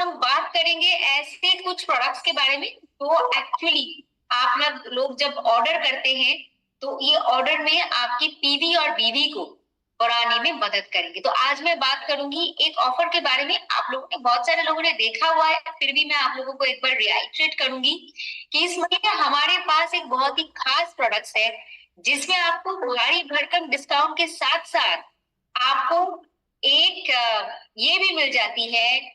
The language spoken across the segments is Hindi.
हम बात करेंगे ऐसे कुछ प्रोडक्ट्स के बारे में जो एक्चुअली आप लोग जब ऑर्डर करते हैं तो ये ऑर्डर में आपकी पीवी और बीवी को बढ़ाने में मदद करेंगे। तो आज मैं बात करूंगी एक ऑफर के बारे में। आप लोगों ने, बहुत सारे लोगों ने देखा हुआ है, फिर भी मैं आप लोगों को एक बार रिआइट्रेट करूंगी कि इस महीने हमारे पास एक बहुत ही खास प्रोडक्ट्स है जिसमें आपको भारी भरकम डिस्काउंट के साथ साथ आपको एक ये भी मिल जाती है,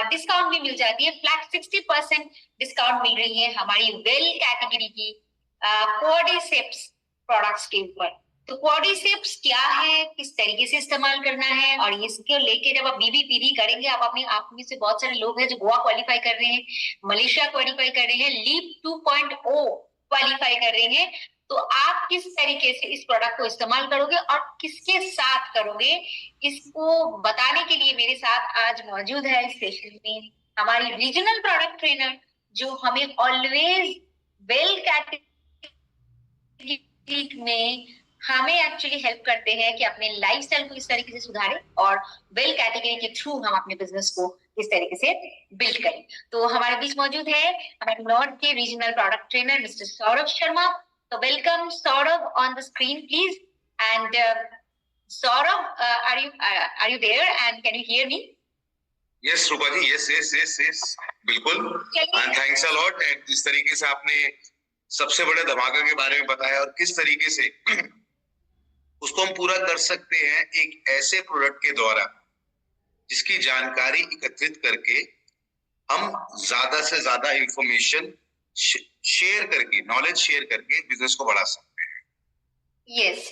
डिस्काउंट भी मिल जाती है। फ्लैट 60% डिस्काउंट मिल रही है हमारी वेल कैटेगरी की क्वाड्रिसेप्स प्रोडक्ट्स के ऊपर। तो क्वाड्रिसेप्स क्या है, किस तरीके से इस्तेमाल करना है, और इसको लेके जब आप बीबी पीवी करेंगे, आप अपने आप में से बहुत सारे लोग हैं जो गोवा क्वालिफाई कर रहे हैं, मलेशिया क्वालिफाई कर रहे हैं, लीप 2.0 क्वालिफाई कर रहे हैं, तो आप किस तरीके से इस प्रोडक्ट को इस्तेमाल करोगे और किसके साथ करोगे, इसको बताने के लिए मेरे साथ आज मौजूद है इस सेशन में हमारी रीजनल प्रोडक्ट ट्रेनर जो हमें ऑलवेज वेल कैटेगरी में हमें एक्चुअली हेल्प करते हैं कि अपने लाइफस्टाइल को इस तरीके से सुधारें और वेल कैटेगरी के थ्रू हम अपने बिजनेस को इस तरीके से बिल्ड करें। तो हमारे बीच मौजूद है हमारे नॉर्थ के regional product trainer mister Saurabh Sharma. So welcome Saurabh on the screen, please. And Saurabh, are you there? And can you hear me? Yes, Rupa ji. Yes. बिल्कुल. And thanks a lot. And जिस तरीके से आपने सबसे बड़े धमाका के बारे में बताया और किस तरीके से उसको हम पूरा कर सकते हैं एक ऐसे प्रोडक्ट के द्वारा जिसकी जानकारी एकत्रित करके हम ज्यादा से ज्यादा इंफॉर्मेशन शेयर करके, नॉलेज शेयर करके बिजनेस को बढ़ा सकते हैं। यस,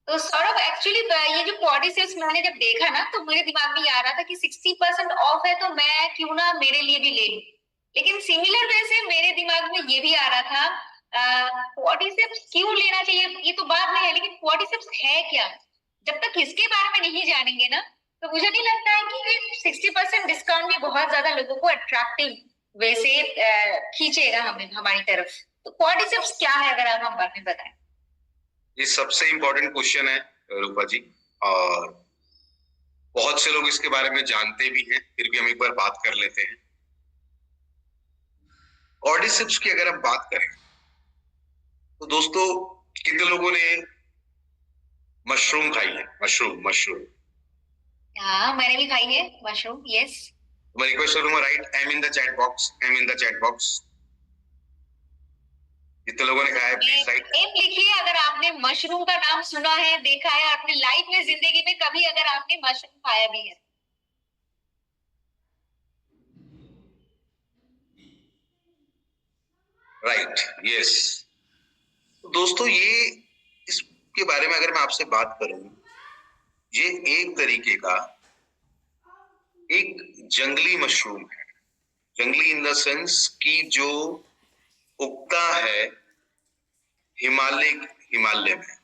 तो सौरभ एक्चुअली ये जो क्वाड्रिसेप्स मैंने जब देखा ना तो मेरे दिमाग में ये आ रहा था कि 60% ऑफ है तो मैं क्यों ना मेरे लिए भी ले लूं। लेकिन सिमिलर वे से मेरे दिमाग में ये भी आ रहा था क्वाड्रिसेप्स क्यों लेना चाहिए, ये तो बात नहीं है, लेकिन क्वाड्रिसेप्स है क्या, जब तक इसके बारे में नहीं जानेंगे ना तो मुझे नहीं लगता है कि 60% डिस्काउंट भी बहुत ज्यादा लोगों को अट्रैक्टिव वे से खींचेगा हमें हमारी तरफ। तो क्वाड्रिसेप्स क्या है अगर आप हम बारे में बताएं। ये सबसे इंपॉर्टेंट क्वेश्चन है रूपा जी, और बहुत से लोग इसके बारे में जानते भी हैं, फिर भी हम एक बार बात कर लेते हैं। क्वाड्रिसेप्स की अगर हम बात करें तो दोस्तों कितने लोगों ने मशरूम खाई है? मशरूम हाँ, मैंने भी खाई है मशरूम। यस, मैं रिक्वेस्ट करूंगा, write M in the chat box. जितने लोगों ने खाया है प्लीज राइट एम लिखिए अगर आपने मशरूम का नाम सुना है, देखा है अपने लाइफ में, जिंदगी में कभी अगर आपने मशरूम खाया भी है। Right, yes. दोस्तों ये इसके बारे में अगर मैं आपसे बात करूं, ये एक तरीके का एक जंगली मशरूम है। जंगली इन द सेंस कि जो उगता है हिमालय में,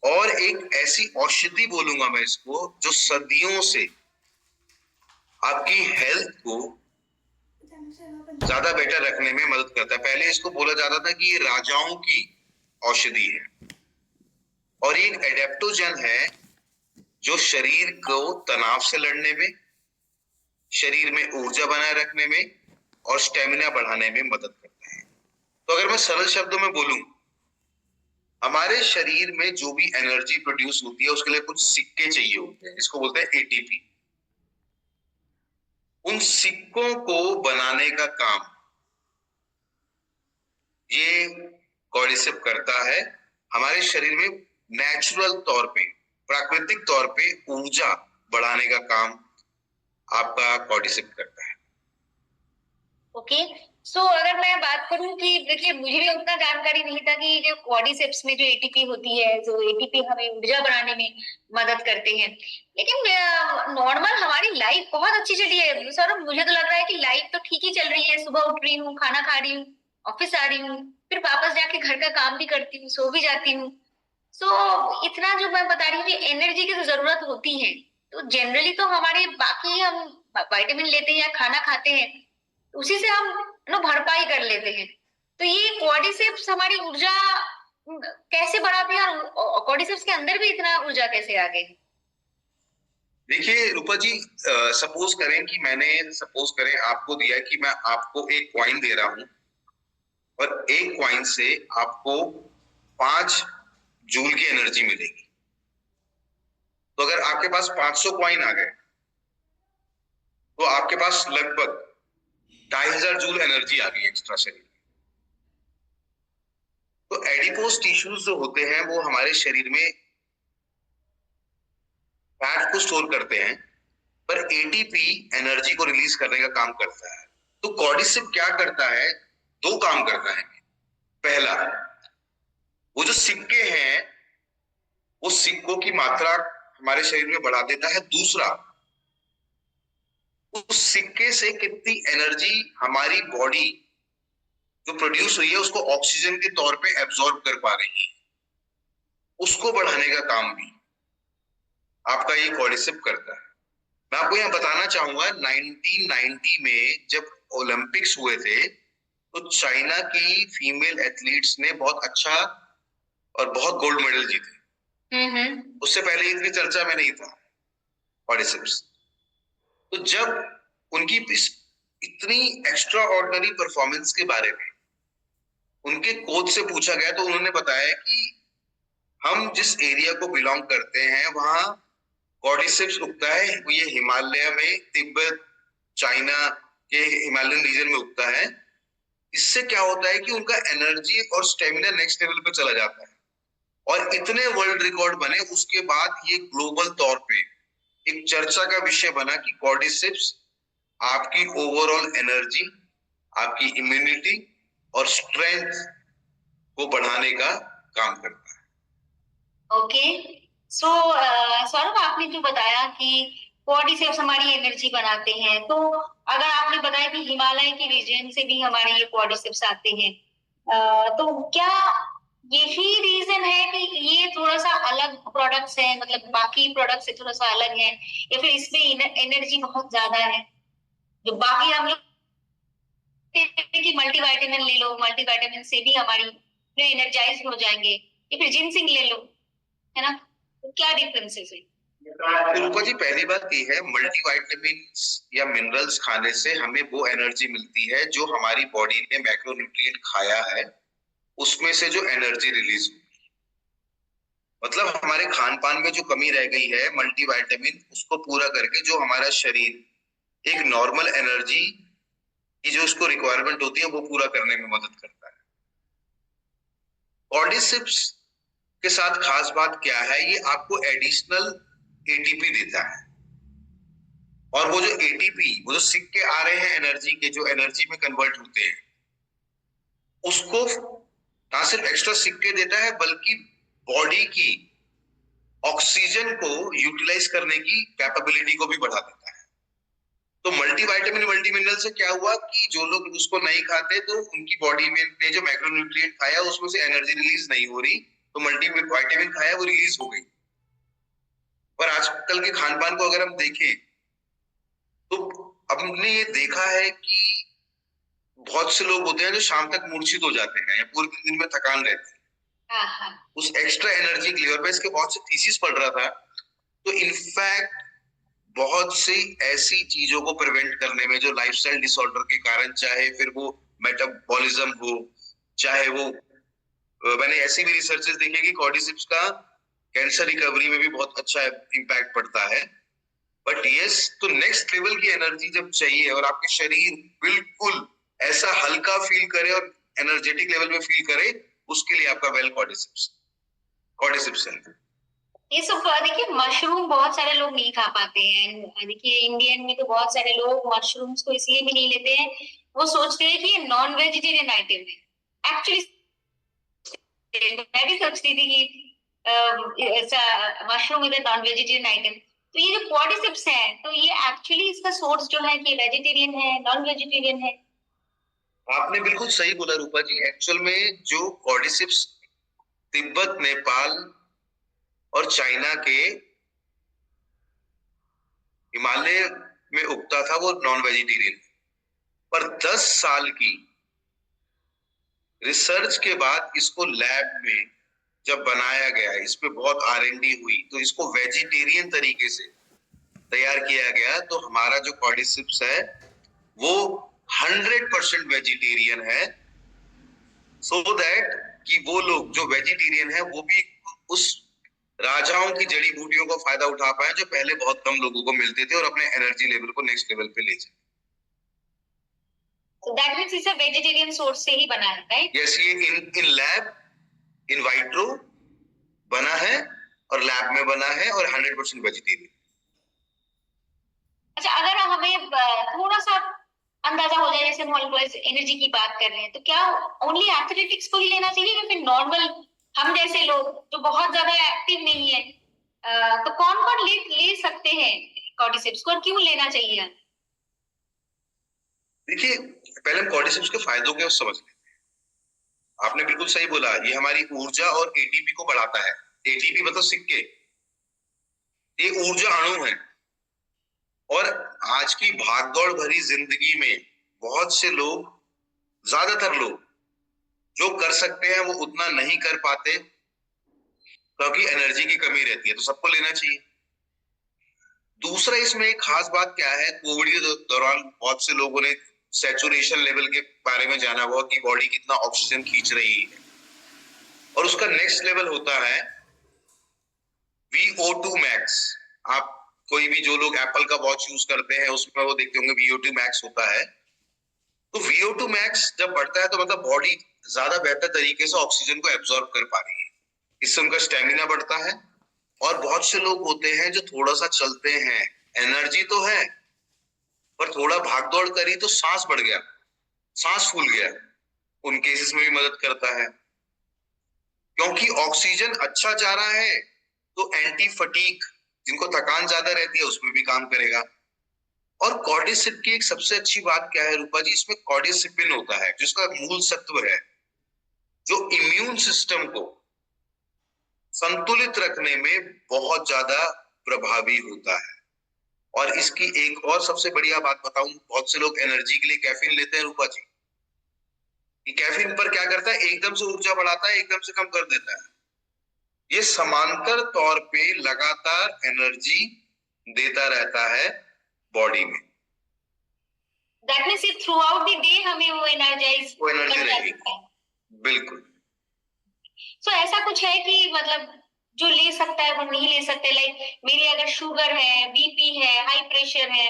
और एक ऐसी औषधि बोलूंगा मैं इसको जो सदियों से आपकी हेल्थ को ज्यादा बेटर रखने में मदद करता है। पहले इसको बोला जाता था कि ये राजाओं की औषधि है, और एक एडेप्टोजन है जो शरीर को तनाव से लड़ने में, शरीर में ऊर्जा बनाए रखने में और स्टेमिना बढ़ाने में मदद करता है। तो अगर मैं सरल शब्दों में बोलूं, हमारे शरीर में जो भी एनर्जी प्रोड्यूस होती है उसके लिए कुछ सिक्के चाहिए होते हैं, इसको बोलते हैं एटीपी। उन सिक्कों को बनाने का काम ये क्वाड्रिसेप करता है। हमारे शरीर में नेचुरल तौर पे, प्राकृतिक तौर पे ऊर्जा बढ़ाने का काम आपका क्वाड्रिसेप करता है। ओके, सो अगर मैं बात करूं कि देखिए मुझे भी उतना जानकारी नहीं था कि जो क्वाड्रिसेप्स में जो एटीपी होती है, जो एटीपी हमें ऊर्जा बढ़ाने में मदद करते हैं। लेकिन नॉर्मल हमारी लाइफ बहुत अच्छी चली है सर, मुझे तो लग रहा है कि लाइफ तो ठीक ही चल रही है। सुबह उठ रही हूँ, खाना खा रही हूँ, ऑफिस आ रही हूँ, फिर वापस जाके घर का काम भी करती हूँ, सो भी जाती हूँ। सो इतना जो मैं बता रही हूँ कि एनर्जी की तो जरूरत होती है, तो जनरली तो हमारे बाकी हम विटामिन लेते हैं या खाना खाते हैं, उसी से हम भरपाई कर लेते हैं। तो ये क्वाड्रिसेप्स हमारी ऊर्जा कैसे बढ़ाते हैं और क्वाड्रिसेप्स के अंदर भी इतना ऊर्जा कैसे आ गई? देखिए रूपा जी, सपोज करें आपको दिया कि मैं आपको एक कॉइन दे रहा हूं और एक कॉइन से आपको 5 जूल की एनर्जी मिलेगी। तो अगर आपके पास 500 कॉइन आ गए तो आपके पास लगभग 2500 जूल एनर्जी आ गई एक्स्ट्रा शरीर में। तो एडिपोज टिश्यूज जो होते हैं वो हमारे शरीर में फैट को स्टोर करते हैं, पर एटीपी एनर्जी को रिलीज करने का काम करता है। तो कॉर्डिसिप क्या करता है? 2 काम करता है। पहला, वो जो सिक्के हैं वो सिक्कों की मात्रा हमारे शरीर में बढ़ा देता है। दूसरा, उस सिक्के से कितनी एनर्जी हमारी बॉडी जो प्रोड्यूस हुई है उसको ऑक्सीजन के तौर पे एब्जॉर्ब कर पा रही है, उसको बढ़ाने का काम भी आपका ये कॉर्डिसिप करता है। मैं आपको यहाँ बताना चाहूंगा 1990 में जब ओलंपिक्स हुए थे तो चाइना की फीमेल एथलीट्स ने बहुत अच्छा और बहुत गोल्ड मेडल जीते। उससे पहले इनकी चर्चा में नहीं था कॉर्डिसिप्स। तो जब उनकी इतनी एक्स्ट्रा ऑर्डिनरी परफॉर्मेंस के बारे में उनके कोच से पूछा गया तो उन्होंने बताया कि हम जिस एरिया को बिलोंग करते हैं वहां कॉर्डिसिप्स उगता है। ये हिमालय में, तिब्बत, चाइना के हिमालयन रीजन में उगता है। इससे क्या होता है कि उनका एनर्जी और स्टेमिना नेक्स्ट लेवल पे चला जाता है और इतने वर्ल्ड रिकॉर्ड बने। उसके बाद ये ग्लोबल तौर पे एक चर्चा का विषय बना कि कॉर्डिसिप्स आपकी ओवरऑल एनर्जी, आपकी इम्यूनिटी और स्ट्रेंथ को बढ़ाने का काम करता है। ओके, सो सौरभ, आपने जो बताया कि कॉर्डिसेप्स हमारी एनर्जी बनाते हैं, तो अगर आपने बताया कि हिमालय के रीजन से भी हमारे ये कॉर्डिसेप्स आते हैं, तो क्या यही रीजन है कि ये थोड़ा सा अलग प्रोडक्ट्स हैं, मतलब बाकी प्रोडक्ट से थोड़ा सा अलग है, या फिर इसमें एनर्जी बहुत ज्यादा है? जो बाकी हम लोग कि मल्टीविटामिन ले लो, मल्टीविटामिन से भी हमारी एनर्जाइज हो जाएंगे, या फिर जिंसिंग ले लो, है ना? तो क्या डिफरेंसेस है? तो रूपा जी, पहली बात ये है, मल्टीविटामिन या मिनरल्स खाने से हमें वो एनर्जी मिलती है जो हमारी बॉडी ने मैक्रोन्यूट्रिएंट खाया है उसमें से जो एनर्जी रिलीज हुई। मतलब हमारे खान पान में जो कमी रह गई है मल्टीविटामिन उसको पूरा करके जो हमारा शरीर एक नॉर्मल एनर्जी की जो उसको रिक्वायरमेंट होती है वो पूरा करने में मदद करता है। कॉर्डिसिप्स के साथ खास बात क्या है, ये आपको एडिशनल एटीपी देता है। और वो जो एटीपी, वो जो सिक्के आ रहे हैं एनर्जी के, जो एनर्जी में कन्वर्ट होते हैं, उसको ना सिर्फ एक्स्ट्रा सिक्के देता है बल्कि बॉडी की ऑक्सीजन को यूटिलाइज करने की कैपेबिलिटी को भी बढ़ा देता है। तो मल्टीविटामिन मल्टीमिनरल से क्या हुआ कि जो लोग उसको नहीं खाते तो उनकी बॉडी में ने जो मैक्रोन्यूट्रिएंट खाया उसमें से एनर्जी रिलीज नहीं हो रही, तो मल्टीविटामिन खाया वो रिलीज हो गई। पर आजकल के खान पान को अगर हम देखें तो हमने ये देखा है कि बहुत से लोग होते हैं जो शाम तक मूर्छित हो जाते हैं या पूरे दिन में थकान रहती है उस एक्स्ट्रा एनर्जी के लिए। और मैं इसके बहुत से थीसिस पढ़ रहा था, तो इनफैक्ट बहुत सी ऐसी चीजों को प्रिवेंट करने में जो लाइफस्टाइल डिसऑर्डर के कारण, चाहे फिर वो मेटाबॉलिज्म हो, चाहे वो मैंने ऐसी भी रिसर्चेस देखे कि कॉर्डिसिप्स का कैंसर रिकवरी में भी बहुत अच्छा इम्पैक्ट पड़ता है। बट यस, तो नेक्स्ट लेवल की एनर्जी जब चाहिए और आपके शरीर बिल्कुल ऐसा हल्का फील करे और एनर्जेटिक लेवल में फील करे, उसके लिए आपका वेल कॉर्डिसिप्स है। ये सब देखिए, मशरूम बहुत सारे लोग नहीं खा पाते हैं। देखिए इंडियन में तो बहुत सारे लोग मशरूम्स को इसलिए भी नहीं लेते हैं, वो सोचते हैं कि ये नॉन वेजिटेरियन आइटम है। एक्चुअली मैं भी सोचती थी कि ऐसा mushroom is non vegetarian item. तो ये जो कॉर्डिसेप्स है, तो ये एक्चुअली इसका सोर्स जो है कि वेजिटेरियन है, नॉन वेजिटेरियन है? आपने बिल्कुल सही बोला रूपा जी। एक्चुअल में जो कॉर्डिसिप्स तिब्बत, नेपाल और चाइना के हिमालय में उगता था वो नॉन वेजिटेरियन। पर 10 साल की रिसर्च के बाद इसको लैब में जब बनाया गया, इस पे बहुत R&D हुई, तो इसको वेजिटेरियन तरीके से तैयार किया गया, तो हमारा जो कॉर्डिसिप्स है वो 100% वेजिटेरियन है, सो दैट कि वो लोग जो वेजिटेरियन है वो भी उस राजाओं की जड़ी बूटियों का फायदा उठा पाए जो पहले बहुत कम लोगों को मिलते थे, और अपने एनर्जी लेवल को नेक्स्ट लेवल पे ले जाए। So that means इसे वेजिटेरियन सोर्स से ही बना है, राइट? यस, ये इन लैब, इन वाइट्रो बना है और लैब में बना है और 100% वेजिटेरियन। अच्छा, अगर हमें थोड़ा सा अंदाजा हो जाए, जैसे हम एनर्जी की बात कर रहे हैं, तो क्या ओनली एथलेटिक्स को ही लेना चाहिए या फिर नॉर्मल हम जैसे लोग जो बहुत ज्यादा एक्टिव नहीं है, तो कौन कौन ले सकते हैं कॉर्डिसेप्स को, और क्यों लेना चाहिए? देखिए, पहले हम कॉर्डिसेप्स के फायदों के समझ लें। आपने बिल्कुल सही बोला, ये हमारी ऊर्जा और एटीपी को बढ़ाता है। एटीपी मतलब सिक्के, ये ऊर्जा अणु है। और आज की भागदौड़ भरी जिंदगी में बहुत से लोग, ज्यादातर लोग जो कर सकते हैं वो उतना नहीं कर पाते, क्योंकि एनर्जी की कमी रहती है, तो सबको लेना चाहिए। दूसरा, इसमें एक खास बात क्या है, कोविड के दौरान बहुत से लोगों ने सैचुरेशन लेवल के बारे में जाना हुआ कि बॉडी कितना ऑक्सीजन खींच रही है, और उसका नेक्स्ट लेवल होता है VO2 मैक्स। आप कोई भी, जो लोग एप्पल का वॉच यूज करते हैं उसमें वो देखते होंगे VO2 मैक्स होता है। तो VO2 मैक्स जब बढ़ता है तो मतलब बॉडी ज्यादा बेहतर तरीके से ऑक्सीजन को एब्जॉर्ब कर पा रही है, इससे उनका स्टेमिना बढ़ता है। और बहुत से लोग होते हैं जो थोड़ा सा चलते हैं, एनर्जी तो है पर थोड़ा भाग दौड़ करी तो सांस बढ़ गया, सांस फूल गया, उन केसेस में भी मदद करता है, क्योंकि ऑक्सीजन अच्छा जा रहा है तो एंटी फटीग, जिनको थकान ज्यादा रहती है, उसमें भी काम करेगा। और कॉर्डिसिप की एक सबसे अच्छी बात क्या है रूपा जी, इसमें कॉर्डिसिपिन होता है जिसका मूल सत्व है जो इम्यून सिस्टम को संतुलित रखने में बहुत ज्यादा प्रभावी होता है। और इसकी एक और सबसे बढ़िया बात बताऊं, बहुत से लोग एनर्जी के लिए कैफीन लेते हैं रूपा जी। ये कैफीन पर क्या करता है, एकदम से ऊर्जा बढ़ाता है, एकदम से कम कर देता है। ये समांतर तौर पे लगातार एनर्जी देता रहता है बॉडी में। That means through out the day हमें वो एनर्जी रहेगी, बिल्कुल। सो ऐसा कुछ है कि मतलब जो ले सकता है वो नहीं ले सकते? लाइक मेरी अगर शुगर है, बीपी है, हाई प्रेशर है,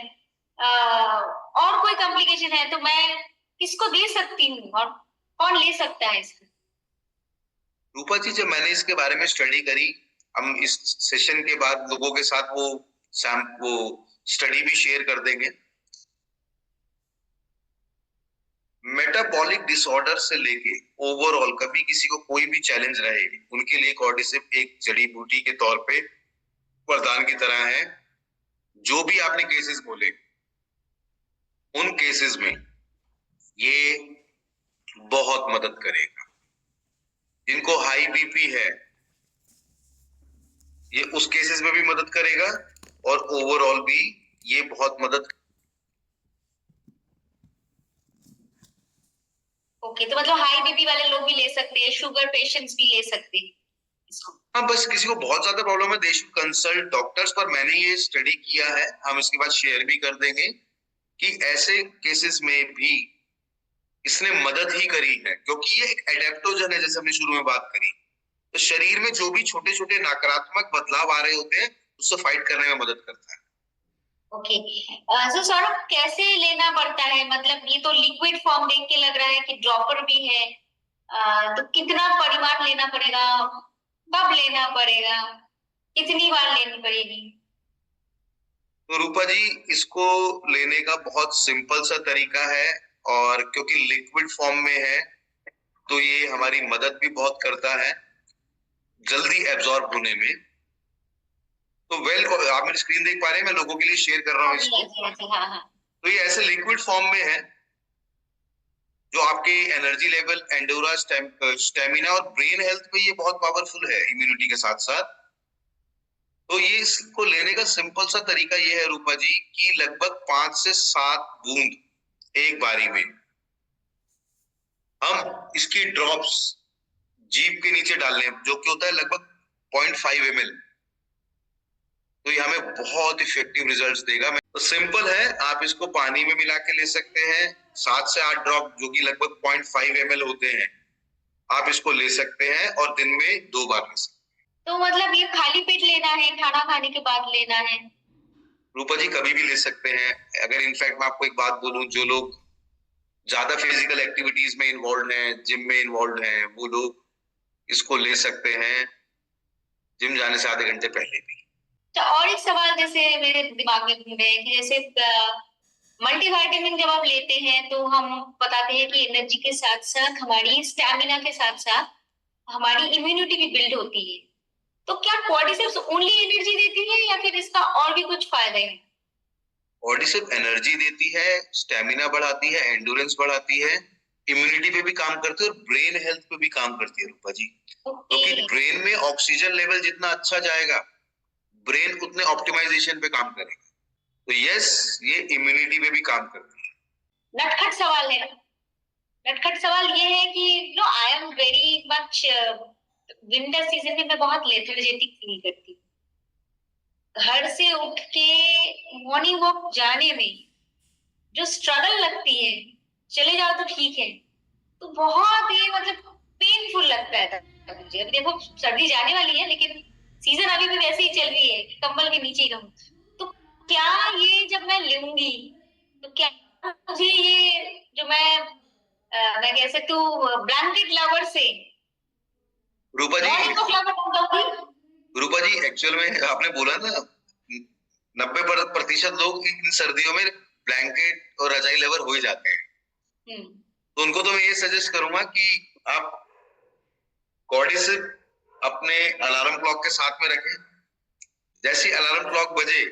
और कोई कॉम्प्लिकेशन है, तो मैं किसको दे सकती हूँ और कौन ले सकता है इसको? रूपा जी, जब मैंने इसके बारे में स्टडी करी, हम इस सेशन के बाद लोगों के साथ वो स्टडी भी शेयर कर देंगे। मेटाबॉलिक डिसऑर्डर से लेके ओवरऑल कभी किसी को कोई भी चैलेंज रहे, उनके लिए कॉर्डिसिप एक जड़ी बूटी के तौर पे वरदान की तरह है। जो भी आपने केसेस बोले, उन केसेस में ये बहुत मदद करेगा। जिनको हाई बीपी है, ये उस केसेस में भी मदद करेगा, और ओवरऑल भी ये बहुत मदद। ओके, तो मतलब हाई बीपी वाले लोग भी ले सकते हैं, शुगर पेशेंट्स भी ले सकते हैं इसको? हाँ, बस किसी को बहुत ज्यादा प्रॉब्लम है, दे शुड कंसल्ट डॉक्टर्स। पर मैंने ये स्टडी किया है, हम इसके बाद शेयर भी कर देंगे कि ऐसे केसेस में भी इसने मदद ही करी है, क्योंकि ये एक एडेप्टोजन है, जैसे हमने शुरू में बात करी। तो शरीर में जो भी छोटे छोटे नकारात्मक बदलाव आ रहे होते हैं, उससे फाइट करने में मदद करता है। ओके, सो सौरभ, कैसे लेना पड़ता है? मतलब ये तो लिक्विड फॉर्म देख के लग रहा है कि ड्रॉपर भी है, तो कितना परिमाण लेना पड़ेगा, कब लेना पड़ेगा, कितनी बार लेनी पड़ेगी? तो रूपा जी, इसको लेने का बहुत सिंपल सा तरीका है, और क्योंकि लिक्विड फॉर्म में है तो ये हमारी मदद भी बहुत करता है जल्दी एब्जॉर्ब होने में। तो आप मेरी स्क्रीन देख पा रहे हैं, मैं लोगों के लिए शेयर कर रहा हूँ इसको। हाँ, हाँ। तो ये ऐसे लिक्विड फॉर्म में है जो आपके एनर्जी लेवल, एंडोरा, स्टेमिना और ब्रेन हेल्थ पे ये बहुत पावरफुल है, इम्यूनिटी के साथ साथ। तो ये इसको लेने का सिंपल सा तरीका ये है रूपा जी कि लगभग 5 से 7 बूंद एक बारी में हम इसकी ड्रॉप्स जीभ के नीचे डालने, जो कि होता है लगभग 0.5 ml। तो ये हमें बहुत इफेक्टिव रिजल्ट्स देगा। तो सिंपल है, आप इसको पानी में मिला के ले सकते हैं, 7 से 8 ड्रॉप जो कि लगभग 0.5 ml होते हैं, आप इसको ले सकते हैं और दिन में 2 बार ले सकते हैं। तो मतलब ये खाली पेट लेना है, खाना खाने के बाद लेना है? रूपा जी कभी भी ले सकते हैं। अगर इनफैक्ट मैं आपको एक बात बोलूं, जो लोग ज्यादा फिजिकल एक्टिविटीज में इन्वॉल्व हैं, जिम में इन्वॉल्व हैं, वो लोग इसको ले सकते हैं जिम जाने से आधे घंटे पहले भी। तो और एक सवाल जैसे मेरे दिमाग में घूम रहे हैं कि जैसे मल्टीविटामिन जब आप लेते हैं तो हम बताते हैं कि एनर्जी के साथ साथ हमारी स्टैमिना के साथ साथ हमारी इम्यूनिटी भी बिल्ड होती है। तो क्या क्वाड्रिसेप्स ओनली एनर्जी देती है या फिर इसका और भी कुछ फायदे हैं? बॉडी सिर्फ एनर्जी देती है, स्टेमिना बढ़ाती है, एंडोरेंस बढ़ाती है, इम्यूनिटी पे भी काम करती है और ब्रेन हेल्थ पे भी काम करती है रूपा जी। क्योंकि ओके। ब्रेन में ऑक्सीजन लेवल जितना अच्छा जाएगा, ब्रेन उतने ऑप्टिमाइजेशन पे काम करेगा। तो यस, ये इम्यूनिटी पे भी काम करती है। नटखट सवाल है। नटखट सवाल ये है कि no I am very much winter season में मैं बहुत लेथर्जेटिक फील करती हूँ। घर से उठ के मॉर्निंग वॉक जाने में जो स्ट्रगल लगती है, चले जाओ तो ठीक है, तो बहुत ही मतलब पेनफुल लगता है मुझे। अभी देखो सर्दी जाने वाली है लेकिन सीजन अभी भी वैसे ही चल रही है, कंबल के नीचे ही रहूं। तो क्या ये जब मैं लूंगी तो क्या मुझे ये जो मैं कह सकती हूँ ब्लैंकेट लवर से रूपा जी, मॉर्निंग वॉक लवर बन जाऊंगी? रूपा जी एक्चुअल में आपने बोला ना 90% लोग इन सर्दियों में ब्लैंकेट और रजाई लवर हो ही जाते हैं। तो उनको तो मैं ये सजेस्ट करूंगा कि आप कॉर्डिसिप अपने अलार्म क्लॉक के साथ में रखें। जैसे अलार्म क्लॉक बजे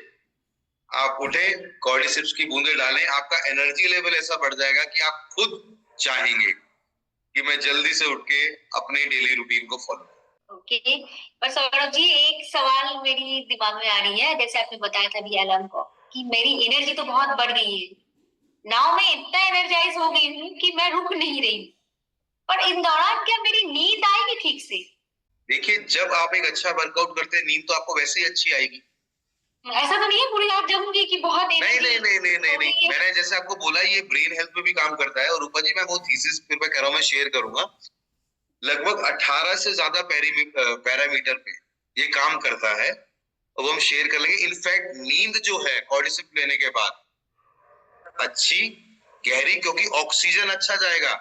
आप उठे, कॉर्डिसिप्स की बूंदे डालें, आपका एनर्जी लेवल ऐसा बढ़ जाएगा कि आप खुद चाहेंगे कि मैं जल्दी से उठ के अपने डेली रूटीन को फॉलो। ओके। पर सौरभ जी एक सवाल मेरी दिमाग में आ रही है, जैसे आपने बताया था अभी अलार्म को कि मेरी एनर्जी तो बहुत बढ़ गई है, नाउ मैं इतना एनर्जाइज हो गई हूँ कि मैं रुक नहीं रही, पर इन दौरान क्या मेरी नींद आएगी ठीक से? देखिए, जब आप एक अच्छा वर्कआउट करते हैं, नींद तो आपको वैसे ही अच्छी आएगी। ऐसा तो नहीं है पूरी रात जगूंगी कि बहुत नहीं एनर्जी नहीं नहीं नहीं नहीं हो गई नहीं, है? मैंने जैसे आपको बोला ये ब्रेन हेल्थ पे भी काम करता है। और रूपा जी मैं वो थीसिस फिर मैं कह रहा हूँ, मैं शेयर करूंगा, लगभग 18 से ज्यादा पैरामीटर पे ये काम करता है और वो हम शेयर कर लेंगे। इनफैक्ट नींद जो है कॉर्डिसिप लेने के बाद अच्छी गहरी, क्योंकि ऑक्सीजन अच्छा जाएगा,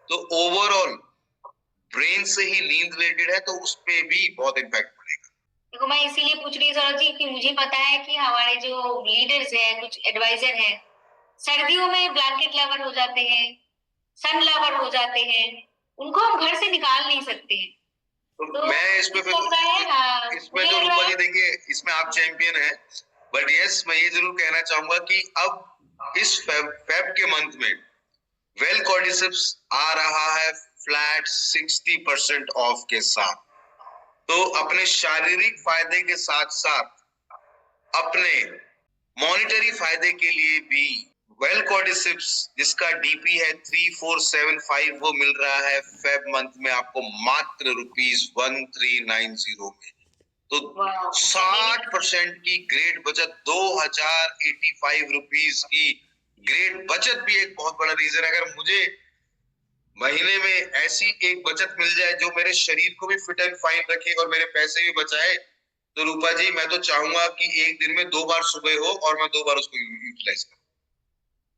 तो ओवरऑल ब्रेन से ही नींद रिलेटेड है, तो उस पे भी बहुत इम्पैक्ट पड़ेगा। देखो मैं इसीलिए पूछ रही हूँ सौरभ जी कि मुझे पता है कि हमारे जो लीडर्स हैं, कुछ एडवाइजर हैं, सर्दियों में ब्लैंकेट लवर हो जाते हैं, सन लवर हो जाते हैं, उनको हम घर से निकाल नहीं सकते हैं। तो मैं इसमें लग रहा है हाँ, इसमें तो रूपा जी देखिए, इसमें आप चैंपियन है, बट यस मैं ये जरूर कहना चाहूंगा कि अब इस फेब के मंथ में वेल कॉर्डिसिप्स आ रहा है फ्लैट 60% ऑफ के साथ। तो अपने शारीरिक फायदे के साथ साथ अपने मॉनिटरी फायदे के लिए भी वेल कॉर्डिसिप्स जिसका डीपी है 3475 वो मिल रहा है फेब मंथ में आपको मात्र ₹1390 में। तो 60% की ग्रेट बचत, 2085 की ग्रेट बचत भी एक बहुत बड़ा रीजन है। अगर मुझे महीने में ऐसी एक बचत मिल जाए जो मेरे शरीर को भी फिट एंड फाइन रखे और मेरे पैसे भी बचाए, तो रूपा जी मैं तो चाहूंगा कि एक दिन में 2 बार सुबह हो और मैं 2 बार उसको यूटिलाइज करूं।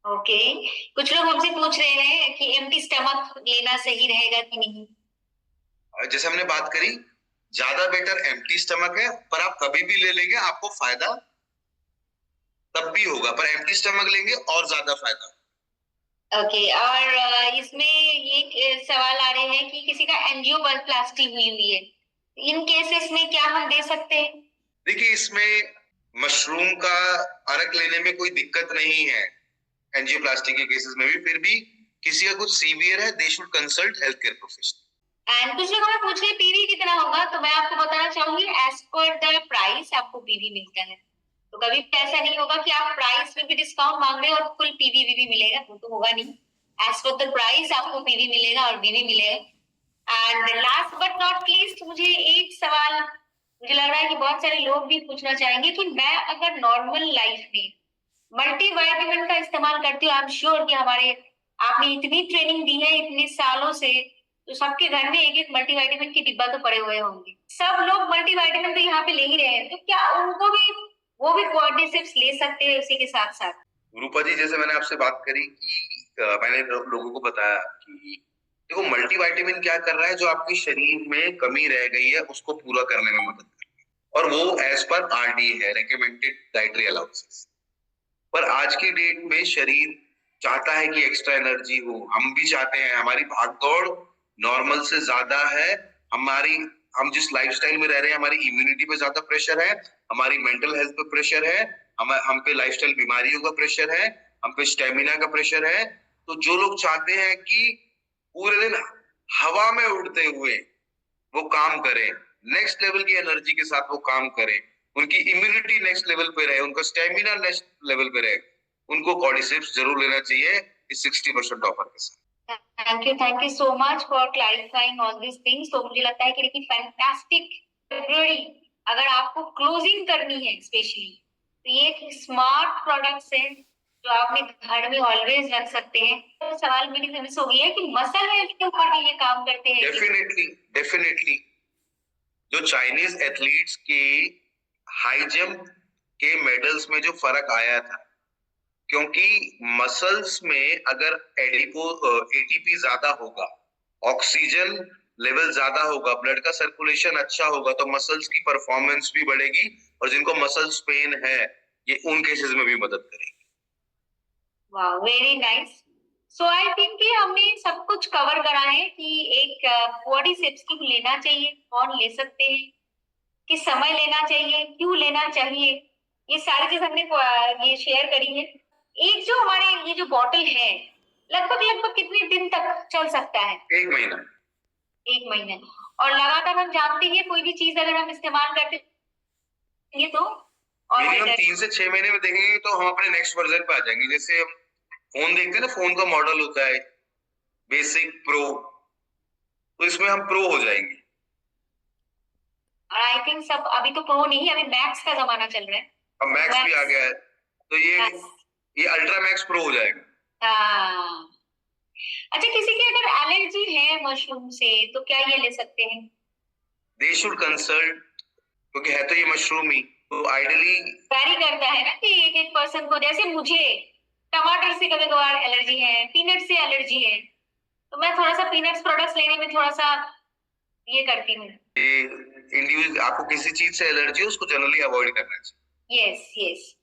ओके। कुछ लोग हमसे पूछ रहे हैं कि एम्प्टी स्टमक लेना सही रहेगा कि नहीं? जैसे हमने बात करी, ज्यादा बेटर एम्प्टी स्टमक है, पर आप कभी भी ले लेंगे आपको फायदा तब भी होगा, पर एम्प्टी स्टमक लेंगे और ज्यादा फायदा। ओके। और इसमें ये सवाल आ रहे हैं कि किसी का एंजियोप्लास्टी हुई हुई है, इन केसेस में क्या हम दे सकते हैं? देखिए, इसमें मशरूम का अर्क लेने में कोई दिक्कत नहीं है एंजियोप्लास्टी के केसेस में भी। फिर भी किसी का कुछ सीवियर है, they should consult health care professional. And कुछ लोग हमें पूछ रहे हैं पीवी कितना होगा, तो मैं आपको बताना चाहूंगी एज पर द प्राइस आपको पीवी मिलता है। तो कभी भी ऐसा नहीं होगा कि आप प्राइस में भी डिस्काउंट मांग रहे हो और फुल पीवी भी मिलेगा, वो तो होगा नहीं। एज पर द प्राइस आपको पीवी मिलेगा और बीवी मिलेगा। And last but not least मुझे एक सवाल मुझे लग रहा है कि बहुत सारे लोग भी पूछना चाहेंगे कि मैं अगर नॉर्मल लाइफ में मल्टीविटामिन का इस्तेमाल करती हूँ, आई एम श्योर कि हमारे आपने इतनी ट्रेनिंग दी है इतने सालों से, तो सबके घर में एक एक मल्टीविटामिन की डिब्बा तो पड़े हुए होंगे। सब लोग मल्टीविटामिन तो यहाँ पे ले ही रहे हैं, तो क्या उनको भी वो भी क्वाड्रिसेप्स ले सकते हैं उसी के साथ साथ? रूपा जी, जैसे मैंने आपसे बात करी कि मैंने लोगों को बताया कि देखो मल्टीविटामिन क्या कर रहा है, जो आपके शरीर में कमी रह गई है उसको पूरा करने में मदद कर रहा है, और वो एज पर आरडी है, रिकमेंडेड डाइटरी अलाउंसेस। पर आज की डेट में शरीर चाहता है कि एक्स्ट्रा एनर्जी हो, हम भी चाहते हैं, हमारी भागदौड़ नॉर्मल से ज्यादा है, हमारी हम जिस लाइफस्टाइल में रह रहे हैं हमारी इम्यूनिटी पे ज्यादा प्रेशर है, हमारी मेंटल हेल्थ पे प्रेशर है, हम पे लाइफस्टाइल बीमारियों का प्रेशर है, हम पे स्टेमिना का प्रेशर है। तो जो लोग चाहते हैं कि पूरे दिन हवा में उड़ते हुए वो काम करें, नेक्स्ट लेवल की एनर्जी के साथ वो काम करें, उनकी इम्यूनिटी नेक्स्ट लेवल पे रहे, उनका स्टेमिना नेक्स्ट लेवल पे रहे, उनको कॉर्डिसेप्स जरूर लेना चाहिए इस 60% ऑफर के साथ। Thank you so much for clarifying all this things. तो मुझे लगता है कि देखिए फैंटास्टिक फेब्रुअरी, अगर आपको क्लोजिंग करनी है स्पेशली, तो ये एक स्मार्ट प्रोडक्ट्स है जो आपने घर में ऑलवेज रख सकते हैं। तो सवाल मेरी से मिस हो गई है कि मसल हेल्थ के ऊपर भी ये काम करते हैं? डेफिनेटली डेफिनेटली, जो चाइनीज एथलीट्स के हाई जंप के मेडल्स में जो फर्क आया था, क्योंकि मसल्स में अगर एटीपी ज्यादा होगा, ऑक्सीजन लेवल ज्यादा होगा, ब्लड का सर्कुलेशन अच्छा होगा, तो मसल्स की परफॉर्मेंस भी बढ़ेगी, और जिनको मसल्स पेन है ये उन केसेस में भी मदद करेगी। वाह, very nice. So I think कि हमने सब कुछ कवर करा है कि एक क्वाड्रिसेप्स की लेना चाहिए, कौन ले सकते हैं, किस समय लेना चाहिए, क्यों लेना चाहिए, ये सारी चीज हमने ये शेयर करी है। एक जो हमारे ये जो बॉटल है, लगभग लगभग कितने दिन तक चल सकता है? 1 महीना। 1 महीने। और लगातार हम जानते हैं कोई भी चीज अगर हम इस्तेमाल करते हैं तो और मिनिमम better। 3 से 6 महीने में देखेंगे तो हम अपने नेक्स्ट वर्जन पे आ जाएंगे। जैसे हम फोन देखते हैं ना, फोन का मॉडल होता है बेसिक, प्रो, तो इसमें हम प्रो हो जाएंगे। और आई थिंक सब अभी तो प्रो नहीं, अभी मैक्स का जमाना चल रहा है। अब मैक्स भी आ मैक्स। गया है, तो ये अल्ट्रा मैक्स प्रो हो जाएगा। हाँ। अच्छा, किसी की अगर एलर्जी है मशरूम से तो क्या ये ले सकते हैं? दे शुड कंसल्ट, क्योंकि है तो ये मशरूम ही, तो आइडियली वैरी करता है ना कि एक एक पर्सन को, जैसे मुझे टमाटर से कभी कभार एलर्जी है, पीनट से एलर्जी है, तो मैं थोड़ा सा पीनट्स प्रोडक्ट्स लेने में थोड़ा सा ये करती हूँ। इंडिविजुअल, आपको किसी चीज से एलर्जी हो उसको जनरली अवॉइड करना चाहिए। Yes yes.